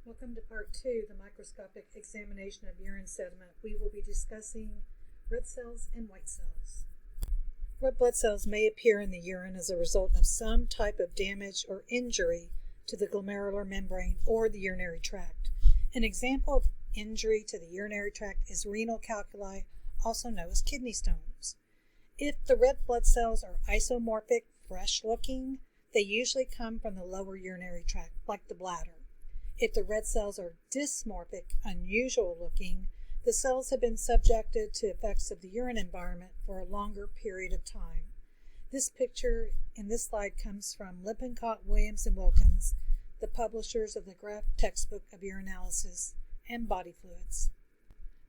Welcome to Part 2, the microscopic examination of urine sediment. We will be discussing red cells and white cells. Red blood cells may appear in the urine as a result of some type of damage or injury to the glomerular membrane or the urinary tract. An example of injury to the urinary tract is renal calculi, also known as kidney stones. If the red blood cells are isomorphic, fresh-looking, they usually come from the lower urinary tract, like the bladder. If the red cells are dysmorphic, unusual looking, the cells have been subjected to effects of the urine environment for a longer period of time. This picture in this slide comes from Lippincott, Williams, and Wilkins, the publishers of the Graph Textbook of Urinalysis and Body Fluids.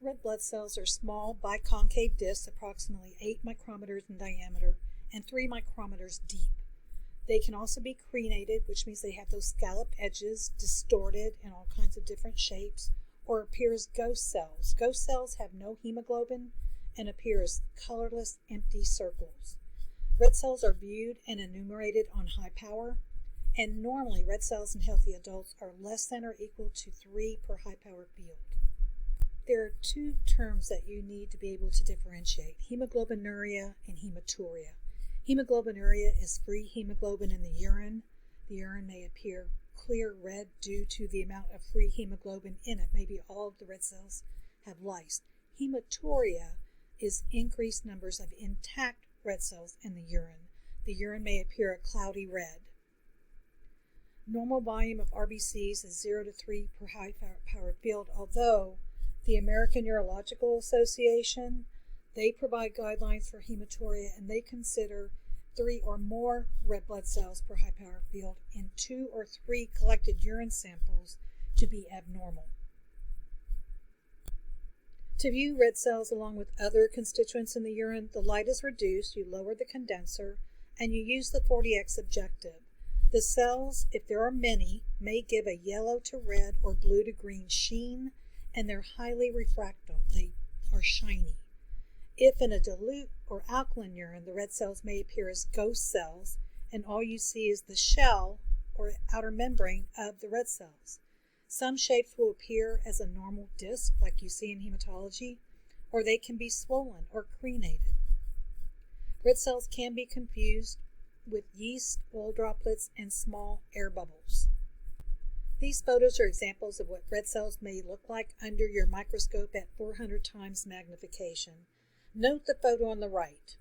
Red blood cells are small biconcave discs approximately 8 micrometers in diameter and 3 micrometers deep. They can also be crenated, which means they have those scalloped edges, distorted in all kinds of different shapes, or appear as ghost cells. Ghost cells have no hemoglobin and appear as colorless, empty circles. Red cells are viewed and enumerated on high power, and normally red cells in healthy adults are less than or equal to 3 per high power field. There are two terms that you need to be able to differentiate: hemoglobinuria and hematuria. Hemoglobinuria is free hemoglobin in the urine. The urine may appear clear red due to the amount of free hemoglobin in it. Maybe all of the red cells have lyse. Hematuria is increased numbers of intact red cells in the urine. The urine may appear a cloudy red. Normal volume of RBCs is 0 to 3 per high power field, although the American Urological Association, they provide guidelines for hematuria, and they consider 3 or more red blood cells per high power field in 2 or 3 collected urine samples to be abnormal. To view red cells along with other constituents in the urine, the light is reduced, you lower the condenser, and you use the 40x objective. The cells, if there are many, may give a yellow to red or blue to green sheen, and they're highly refractile. They are shiny. If in a dilute or alkaline urine, the red cells may appear as ghost cells, and all you see is the shell or outer membrane of the red cells. Some shapes will appear as a normal disc, like you see in hematology, or they can be swollen or crenated. Red cells can be confused with yeast, oil droplets, and small air bubbles. These photos are examples of what red cells may look like under your microscope at 400 times magnification. Note the photo on the right.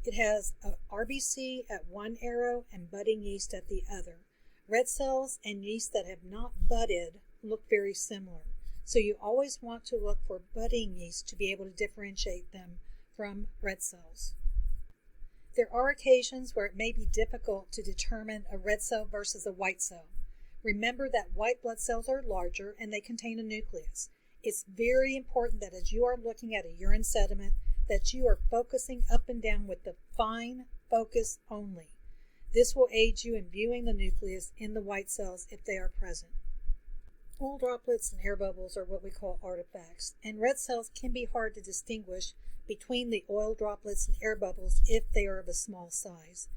It has a RBC at one arrow and budding yeast at the other. Red cells and yeast that have not budded look very similar, so you always want to look for budding yeast to be able to differentiate them from red cells. There are occasions where it may be difficult to determine a red cell versus a white cell. Remember that white blood cells are larger and they contain a nucleus. It's very important that as you are looking at a urine sediment, that you are focusing up and down with the fine focus only. This will aid you in viewing the nucleus in the white cells if they are present. Oil droplets and air bubbles are what we call artifacts, and red cells can be hard to distinguish between the oil droplets and air bubbles if they are of a small size.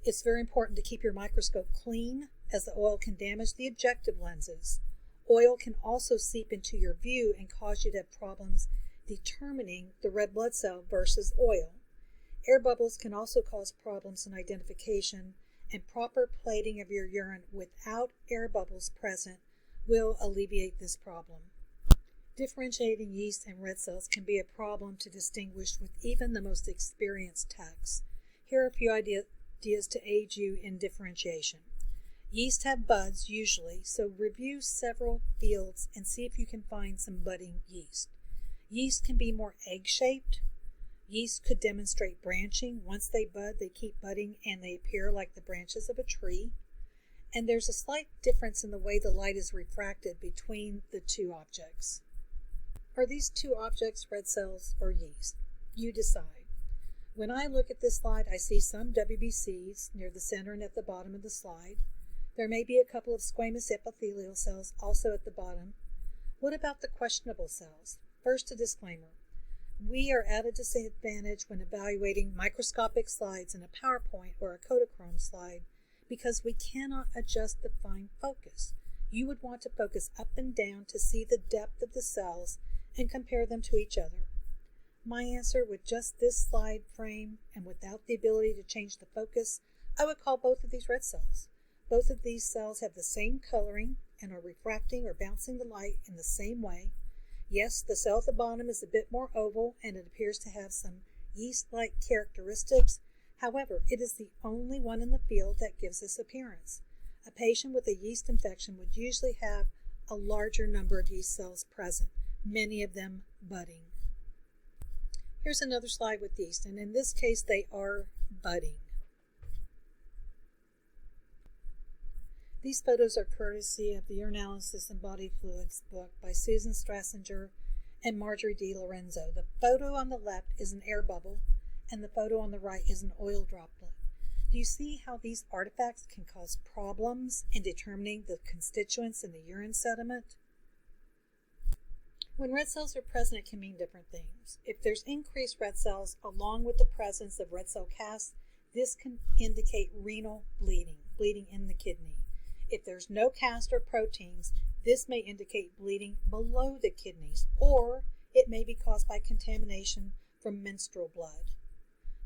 It's very important to keep your microscope clean, as the oil can damage the objective lenses. Oil can also seep into your view and cause you to have problems determining the red blood cell versus oil. Air bubbles can also cause problems in identification, and proper plating of your urine without air bubbles present will alleviate this problem. Differentiating yeast and red cells can be a problem to distinguish with even the most experienced techs. Here are a few ideas to aid you in differentiation. Yeast have buds usually, so review several fields and see if you can find some budding yeast. Yeast can be more egg-shaped. Yeast could demonstrate branching. Once they bud, they keep budding and they appear like the branches of a tree. And there's a slight difference in the way the light is refracted between the two objects. Are these two objects red cells or yeast? You decide. When I look at this slide, I see some WBCs near the center and at the bottom of the slide. There may be a couple of squamous epithelial cells also at the bottom. What about the questionable cells? First, a disclaimer. We are at a disadvantage when evaluating microscopic slides in a PowerPoint or a Kodachrome slide because we cannot adjust the fine focus. you would want to focus up and down to see the depth of the cells and compare them to each other. My answer with just this slide frame and without the ability to change the focus, I would call both of these red cells. Both of these cells have the same coloring and are refracting or bouncing the light in the same way. Yes, the cell at the bottom is a bit more oval and it appears to have some yeast-like characteristics. However, it is the only one in the field that gives this appearance. A patient with a yeast infection would usually have a larger number of yeast cells present, many of them budding. Here's another slide with yeast, and in this case they are budding. These photos are courtesy of the Urinalysis and Body Fluids book by Susan Strassinger and Marjorie D. Lorenzo. The photo on the left is an air bubble, and the photo on the right is an oil droplet. Do you see how these artifacts can cause problems in determining the constituents in the urine sediment? When red cells are present, it can mean different things. If there's increased red cells along with the presence of red cell casts, this can indicate renal bleeding, bleeding in the kidney. If there's no cast or proteins, this may indicate bleeding below the kidneys, or it may be caused by contamination from menstrual blood.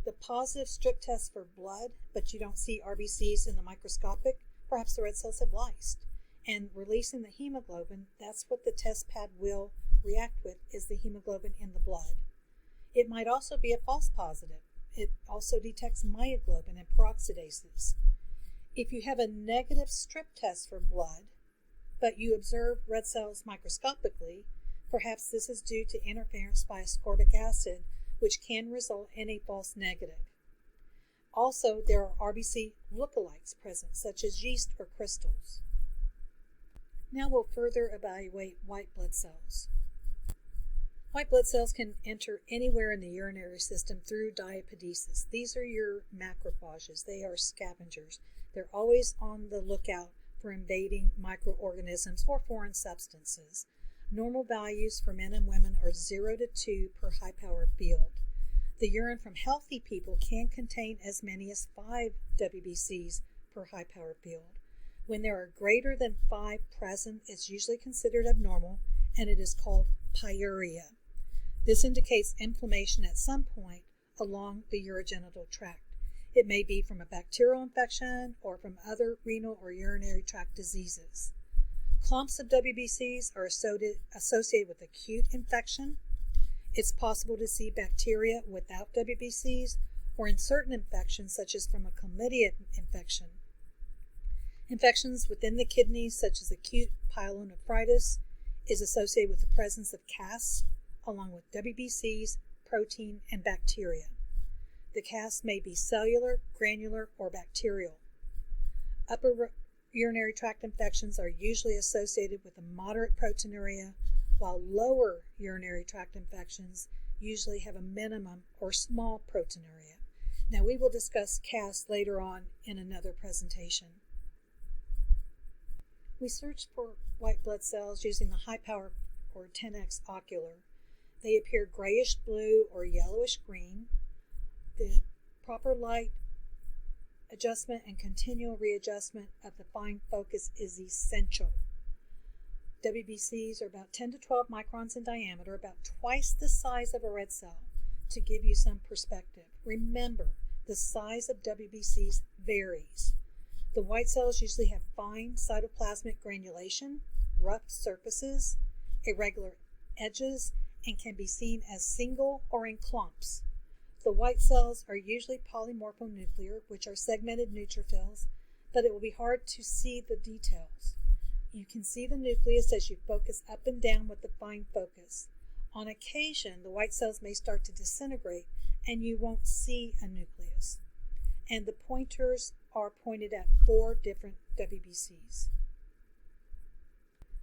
The positive strip test for blood, but you don't see RBCs in the microscopic, perhaps the red cells have lysed. And releasing the hemoglobin, that's what the test pad will react with, is the hemoglobin in the blood. It might also be a false positive. It also detects myoglobin and peroxidases. If you have a negative strip test for blood, but you observe red cells microscopically, perhaps this is due to interference by ascorbic acid, which can result in a false negative. Also, there are RBC lookalikes present, such as yeast or crystals. Now we'll further evaluate white blood cells. White blood cells can enter anywhere in the urinary system through diapedesis. These are your macrophages. They are scavengers. They're always on the lookout for invading microorganisms or foreign substances. Normal values for men and women are 0 to 2 per high power field. The urine from healthy people can contain as many as 5 WBCs per high power field. When there are greater than 5 present, it's usually considered abnormal, and it is called pyuria. This indicates inflammation at some point along the urogenital tract. It may be from a bacterial infection or from other renal or urinary tract diseases. Clumps of WBCs are associated with acute infection. It's possible to see bacteria without WBCs or in certain infections, such as from a chlamydia infection. Infections within the kidneys, such as acute pyelonephritis, is associated with the presence of casts, along with WBCs, protein, and bacteria. The casts may be cellular, granular, or bacterial. Upper urinary tract infections are usually associated with a moderate proteinuria, while lower urinary tract infections usually have a minimum or small proteinuria. Now, we will discuss casts later on in another presentation. We searched for white blood cells using the high power or 10x ocular. They appear grayish blue or yellowish green. The proper light adjustment and continual readjustment of the fine focus is essential. WBCs are about 10 to 12 microns in diameter, about twice the size of a red cell. To give you some perspective, remember, the size of WBCs varies. The white cells usually have fine cytoplasmic granulation, rough surfaces, irregular edges, and can be seen as single or in clumps. The white cells are usually polymorphonuclear, which are segmented neutrophils, but it will be hard to see the details. You can see the nucleus as you focus up and down with the fine focus. On occasion, the white cells may start to disintegrate and you won't see a nucleus. And the pointers are pointed at 4 different WBCs.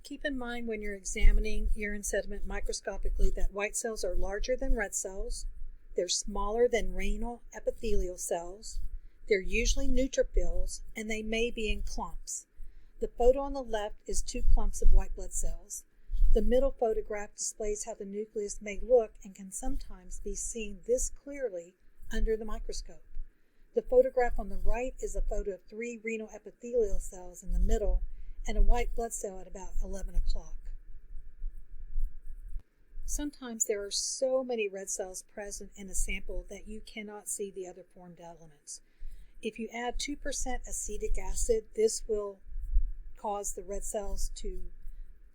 Keep in mind when you're examining urine sediment microscopically that white cells are larger than red cells, they're smaller than renal epithelial cells, they're usually neutrophils, and they may be in clumps. The photo on the left is 2 clumps of white blood cells. The middle photograph displays how the nucleus may look and can sometimes be seen this clearly under the microscope. The photograph on the right is a photo of 3 renal epithelial cells in the middle, and a white blood cell at about 11 o'clock. Sometimes there are so many red cells present in a sample that you cannot see the other formed elements. If you add 2% acetic acid, this will cause the red cells to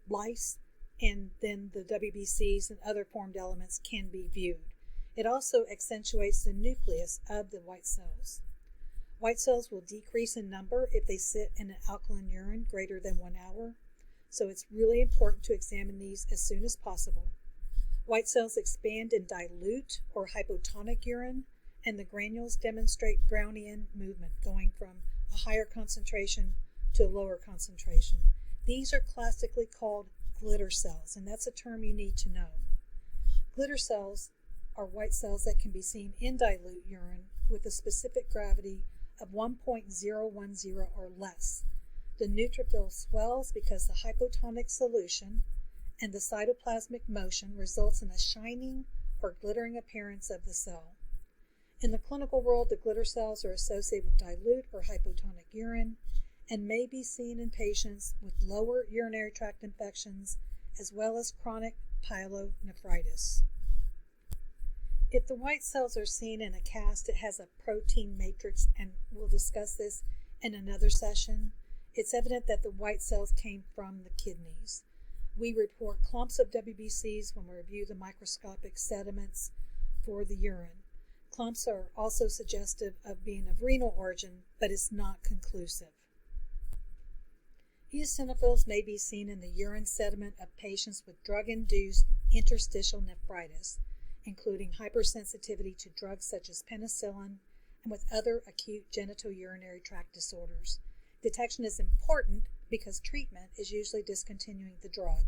lyse, and then the WBCs and other formed elements can be viewed. It also accentuates the nucleus of the white cells. White cells will decrease in number if they sit in an alkaline urine greater than 1 hour, so it's really important to examine these as soon as possible. White cells expand in dilute or hypotonic urine, and the granules demonstrate Brownian movement, going from a higher concentration to a lower concentration. These are classically called glitter cells, and that's a term you need to know. Glitter cells are white cells that can be seen in dilute urine with a specific gravity of 1.010 or less. The neutrophil swells because the hypotonic solution and the cytoplasmic motion results in a shining or glittering appearance of the cell. In the clinical world, the glitter cells are associated with dilute or hypotonic urine and may be seen in patients with lower urinary tract infections as well as chronic pyelonephritis. If the white cells are seen in a cast, it has a protein matrix, and we'll discuss this in another session. It's evident that the white cells came from the kidneys. We report clumps of WBCs when we review the microscopic sediments for the urine. Clumps are also suggestive of being of renal origin, but it's not conclusive. Eosinophils may be seen in the urine sediment of patients with drug-induced interstitial nephritis, including hypersensitivity to drugs such as penicillin and with other acute genitourinary tract disorders. Detection is important because treatment is usually discontinuing the drug.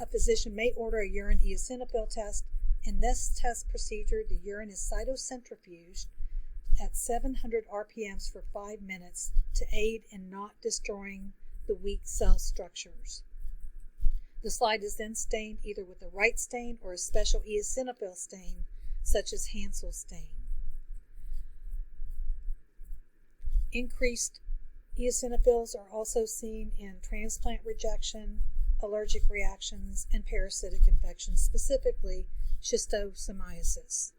A physician may order a urine eosinophil test. In this test procedure, the urine is cytocentrifuged at 700 RPMs for 5 minutes to aid in not destroying the weak cell structures. The slide is then stained either with a right stain or a special eosinophil stain, such as Hansel stain. Increased eosinophils are also seen in transplant rejection, allergic reactions, and parasitic infections, specifically schistosomiasis.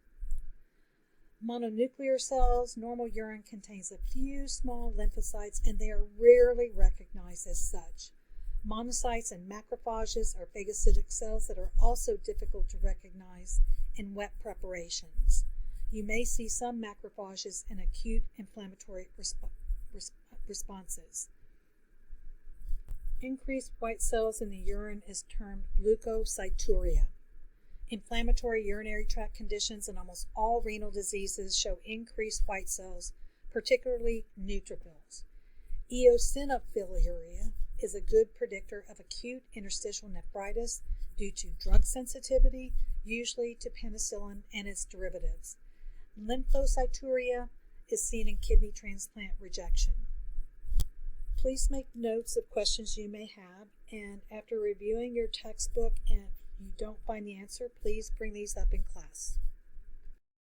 Mononuclear cells, normal urine contains a few small lymphocytes, and they are rarely recognized as such. Monocytes and macrophages are phagocytic cells that are also difficult to recognize in wet preparations. You may see some macrophages in acute inflammatory responses. Increased white cells in the urine is termed leukocyturia. Inflammatory urinary tract conditions and almost all renal diseases show increased white cells, particularly neutrophils. Eosinophiluria is a good predictor of acute interstitial nephritis due to drug sensitivity, usually to penicillin and its derivatives. Lymphocyturia is seen in kidney transplant rejection. Please make notes of questions you may have, and after reviewing your textbook and if you don't find the answer, please bring these up in class.